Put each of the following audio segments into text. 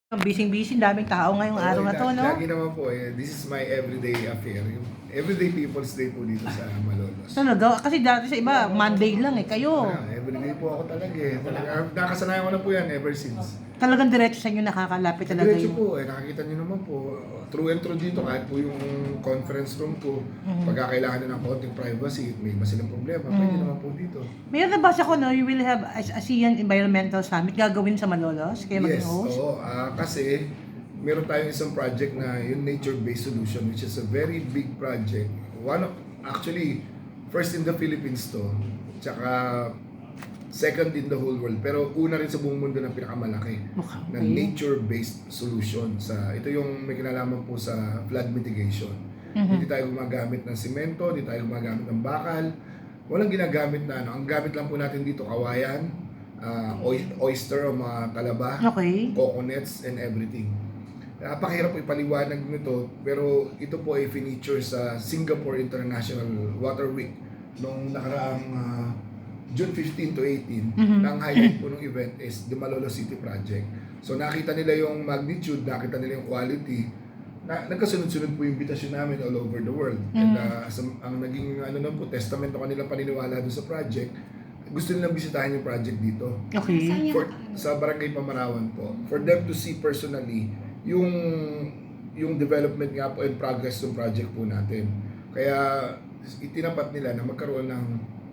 Busy-busy, daming tao ngayong araw na to, no? Lagi naman po this is my everyday affair. Yung everyday people's day po dito sa Malolos. Talaga? Kasi dati sa iba, Monday lang kayo. Everyday po ako talaga nakasanayan ko na po yan ever since. Talagang diretso sa inyo nakakalapit talaga Diretso yung... po nakakita niyo naman po, through and through dito kahit po yung conference room ko, pagkakailangan na ng konting privacy, may silang problema, pwede naman po dito. Mayroon nabasa ko, no? You will have ASEAN Environmental Summit gagawin sa Malolos? Kaya maging host? Oo. Kasi meron tayong isang project na yung nature-based solution, which is a very big project. Actually, first in the Philippines to, tsaka second in the whole world, pero una rin sa buong mundo na pinakamalaki na nature-based solution. Ito yung may kinalaman po sa flood mitigation. Hindi tayo gumagamit ng simento, hindi tayo gumagamit ng bakal, walang ginagamit na ang gamit lang po natin dito kawayan, oyster o mga talaba, coconuts and everything. Napakahirap po ipaliwanag nito, pero ito po ay feature sa Singapore International Water Week nung nakaraang June 15 to 18, ang highlight po ng event is the Malolos City Project. So nakita nila yung magnitude, nakita nila yung quality, nagkasunod-sunod po yung invitation namin all over the world. And ang naging po, testament ng kanilang paniniwala doon sa project, gusto nilang bisitahin yung project dito. Sa Barangay Pamarawan po. For them to see personally yung development nga po and progress ng project po natin. Kaya itinapat nila na magkaroon ng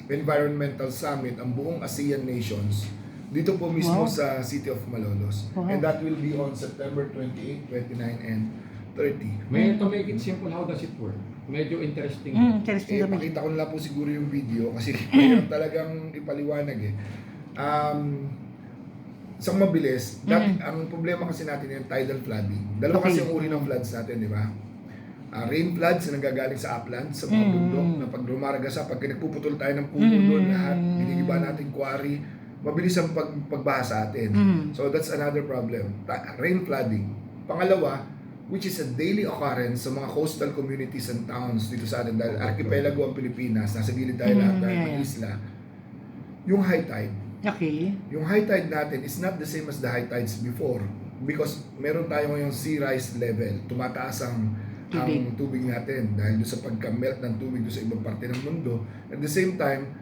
environmental summit ang buong ASEAN nations dito po mismo sa City of Malolos. And that will be on September 28, 29, and 30. To make it simple, how does it work? Medyo interesting. Pakita ko na lang po siguro yung video kasi mayroon talagang ipaliwanag Isang mabilis, ang problema kasi natin yung tidal flooding. Dalawa kasi yung uri ng floods natin, di ba? Rain floods na nanggagaling sa uplands, sa mga bundok, na pag rumaragasa, pag nagpuputol tayo ng puno doon, lahat, ginigiba natin quarry, mabilis ang pagbaha sa atin. So that's another problem. Rain flooding. Pangalawa, which is a daily occurrence sa mga coastal communities and towns dito sa atin, dahil archipelago ang Pilipinas, nasa gilid tayo lahat ng isla, yung high tide. Yung high tide natin is not the same as the high tides before because meron tayo ngayong sea rise level. Tumataas ang tubig natin dahil doon sa pagka-melt ng tubig doon sa ibang parte ng mundo. At the same time,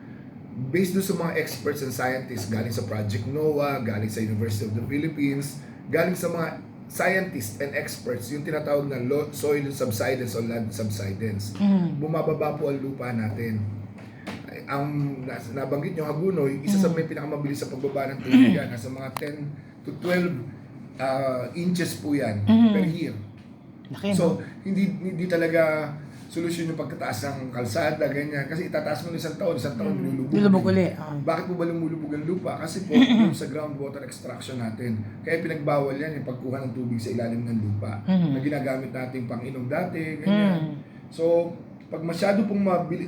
based doon sa mga experts and scientists galing sa Project NOAA, galing sa University of the Philippines, galing sa mga scientists and experts, yung tinatawag na soil subsidence o land subsidence. Bumababa po ang lupa natin. Ang nabanggit nyo, Hagunoy, isa sa may pinakamabilis sa pagbaba ng tubig yan. Nasa mga 10 to 12 inches po yan per year. So, hindi talaga solusyon yung pagtataas ng kalsada, ganyan. Kasi itataas mo ng isang taon lulubog ulit. Bakit po ba lumulubog ang lupa? Kasi po, yung sa groundwater extraction natin. Kaya pinagbawal yan yung pagkuha ng tubig sa ilalim ng lupa. Na ginagamit natin pang inom dati, ganyan. So, pag masyado pong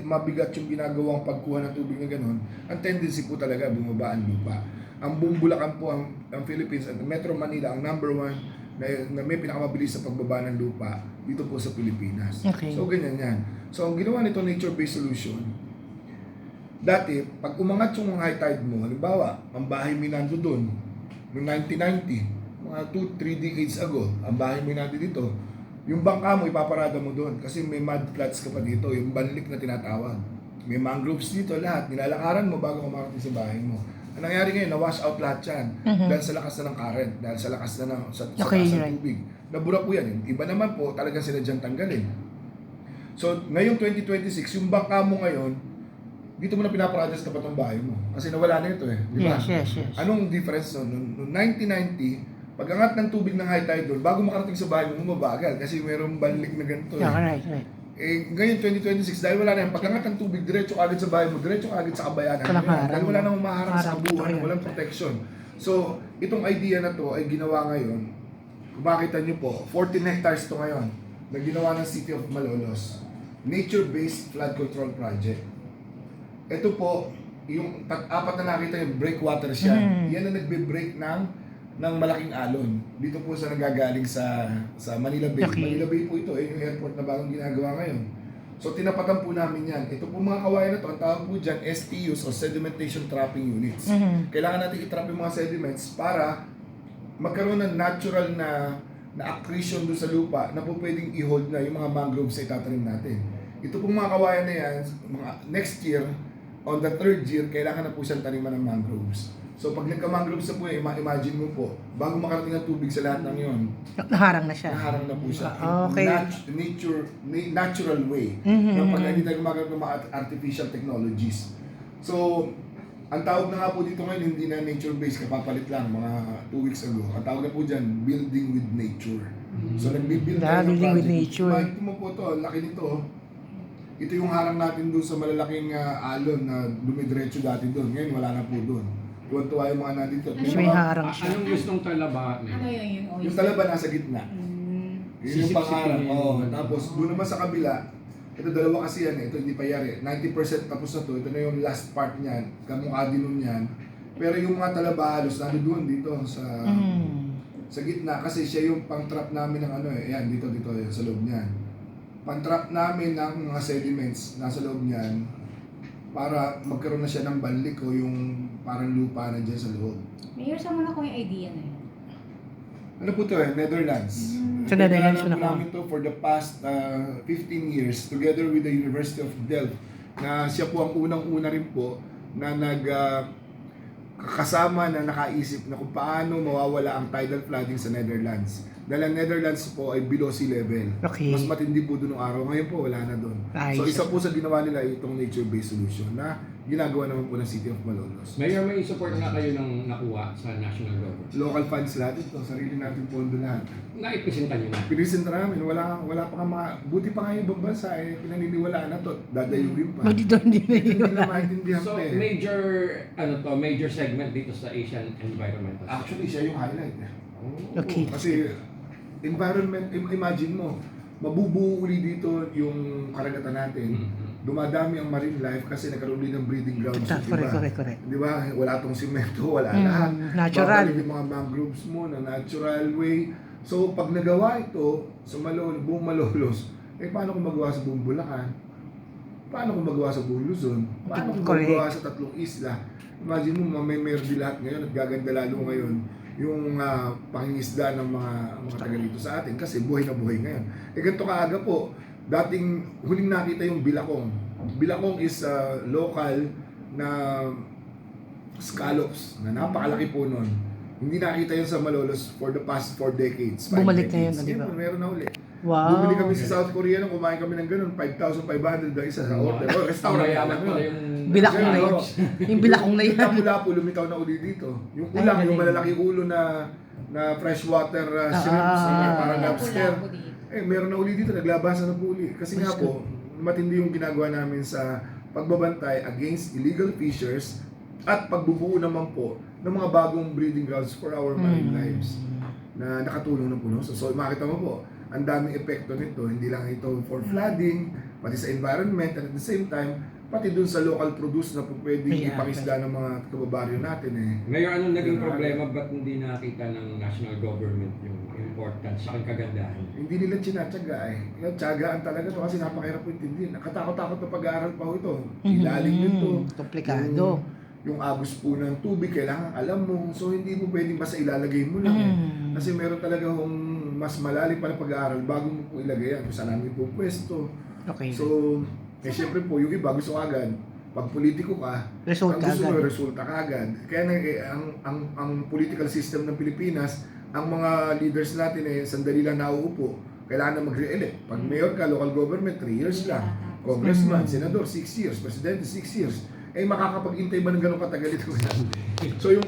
mabigat yung ginagawang pagkuha ng tubig na gano'n, ang tendency po talaga bumaba ang lupa. Ang buong Bulacan po, ang Philippines, at Metro Manila, ang number one na may pinakamabilis sa pagbaba ng lupa dito po sa Pilipinas. So ganyan yan. So ang ginawa nito nature-based solution, dati, pag umangat yung high tide mo, halimbawa, ang bahay mo nando doon, noong 1990, mga 2-3 decades ago, ang bahay mo nando dito, yung bangka mo, ipaparada mo doon kasi may mud floods ka pa dito, yung banlik na tinatawag. May mangroves dito, lahat. Nilalakaran mo bago kumarating sa bahay mo. Ang nangyari ngayon, na-wash out lahat yan dahil sa lakas na ng current, dahil sa lakas na ng tubig. Nabura po yan. Iba naman po, talagang sila dyan tanggalin. So, ngayong 2026, yung bangka mo ngayon, dito mo na pinaparada sa tapat ng bahay mo. Kasi nawala na ito di ba? Yes. Anong difference noon? Noong 1990, pag-angat ng tubig ng high tide doon, bago makarating sa bahay mo, mabagal kasi mayroong banlik na ganito. Right. Ngayon, 2026, dahil wala na yan, pag-angat ng tubig, diretso agad sa bahay mo, diretso agad sa kabayanan. Dahil wala nang umaharang sa buhay, walang protection. So, itong idea na to ay ginawa ngayon, kung makita nyo po, 14 hectares to ngayon, na ginawa ng City of Malolos. Nature-based flood control project. Ito po, yung apat na nakita yung breakwaters yan. Yan na nagbe-break ng malaking alon. Dito po sa nagagaling sa Manila Bay. Manila Bay po ito, yung airport na bagong ginagawa ngayon. So tinapatan po namin yan. Ito po mga kawayan na to, ang tawag po dyan, STUs o Sedimentation Trapping Units. Kailangan natin i-trap yung mga sediments para magkaroon ng natural na accretion doon sa lupa na po pwedeng i-hold na yung mga mangroves na itatanim natin. Ito pong mga kawayan na yan, mga next year, on the third year, kailangan na po siyang taniman ng mangroves. So pag nagka-mangroves na po imagine mo po, bago makarating ang tubig sa lahat ng yon, Naharang na siya. naharang na po siya. Okay. Natural way. Na pag hindi tayo gumagawin ng mga artificial technologies. So, ang tawag na nga po dito ngayon, hindi na nature-based, kapapalit lang, mga 2 weeks ago. Ang tawag na po dyan, building with nature. So, nagbibuild tayo ng Building with project. nature. Makikita mo po ito, laki nito. Ito yung harang natin doon sa malalaking alon na dumidiretso dati doon. Ngayon, wala na po doon. Tuwan-tuwa yung mga nandito. Mas may harang siya. Anong gustong talaba? Ano yun? Yung talaba nasa gitna. Yun yung pangarap. Sisip-sipin. Oh, tapos doon naman sa kabila, ito dalawa kasi yan, ito hindi pa yari. 90% tapos na to. Ito na yung last part niyan, kamukha din nun yan. Pero yung mga talaba halos nandoon dito sa gitna kasi siya yung pang-trap namin ng ano eh. Yan, dito yan, sa loob niyan. Pang-trap namin ng mga sediments nasa loob niyan para magkaroon na siya ng banlik o yung parang lupa na dyan sa loob. Mayor, saan mo na ko yung idea na yun? Ano po to eh? Netherlands. Sa Netherlands Pinag-aralan na po po. namin to for the past 15 years together with the University of Delft na siya po ang unang-una rin po na kasama na nakaisip na kung paano mawawala ang tidal flooding sa Netherlands. Dahil ang Netherlands po ay below sea level. Okay. Mas matindi po doon ng araw. Ngayon po wala na doon. So Ayos. isa po sa ginawa nila itong nature-based solution na ginagawa naman po ng City of Malolos. Mayor, may support na kayo ng nakuha sa national government. Local funds lahat ito, sarili natin pondo lahat. Naipresenta nyo na. Pinisenta namin, wala pa nga mga, buti pa nga yung ibang bansa eh, pinaniniwalaan na to, dadayuhin pa. Hindi doon din Hindi nila na maintindihan So, pa eh. major segment dito sa Asian Environmental. Actually, siya yung highlight eh. Okay. Kasi, environment, imagine mo, mabubuo uli dito yung karagatan natin. Dumadami ang marine life kasi nagkaroon din ng breeding grounds. Correct. Di ba? Wala tong simento, wala lahat. Natural. Babalik yung mga mangroves mo na natural way. So, pag nagawa ito sa buong Malolos, paano kung magawa sa buong Bulacan? Paano kung magawa sa buong Luzon? Paano kung Correct. magawa sa 3 isla? Imagine mo, mamay-merdi lahat ngayon at gaganda lalo ngayon yung pangingisda ng mga taga dito sa atin kasi buhay na buhay ngayon. Ganito kaaga po, dating huling nakita yung bilakong. Bilakong is local na scallops na napakalaki po nun. Hindi nakita yun sa Malolos for the past 4 decades. 5 Bumalik na yun, decades. di ba? Ngayon, meron na uli. Wow. Bumili kami sa South Korea nung kumain kami ng ganun, 5,500 na isa sa order. Oh, restaurant Mayaman namin pala yun. yung... Bilakong na yun. Yung bilakong na yan. Yung Lapu-Lapu, lumitaw na uli dito. Yung ulang, Ay, yung galing. malalaki ulo na freshwater shrimps, parang lobster. Pula ko dito. Meron na uli dito, naglabasan na po uli. Kasi nga po, matindi yung ginagawa namin sa pagbabantay against illegal fishers at pagbubuo naman po ng mga bagong breeding grounds for our marine lives na nakatulong na po. No? So makita mo po, ang daming epekto nito, hindi lang ito for flooding, pati sa environment, and at the same time, pati dun sa local produce na po pwedeng Yeah. ipangisda ng mga kababaryo natin eh. Mayor, anong naging Pero problema? Ba't hindi nakita ng national government yung importance sa kagandahan? Hindi nila tinatsaga eh. Yung tsagaan talaga to kasi napakahirap po intindihin. Nakatakot-takot na pag-aaral pa ho ito. Ilalim nito. Komplikado. Yung agos po ng tubig, kailangan alam mo. So hindi mo pwedeng basta ilalagay mo lang eh. Kasi meron talaga mas malalim pa na pag-aaral bago mo po ilagay yan. Kung saan namin po pwesto. Okay. So, syempre po, yung iba gusto agad. Pag politiko ka, Resulta ang gusto mo, agad. resulta ka agad. Kaya ang political system ng Pilipinas, ang mga leaders natin eh, sandali lang nauupo. Kailangan na mag-re-elect. Pag mayor ka, local government, 3 years lang. Congressman, senador, 6 years. Presidente, 6 years. Makakapag-intay ba ng ganun katagal ito? So yung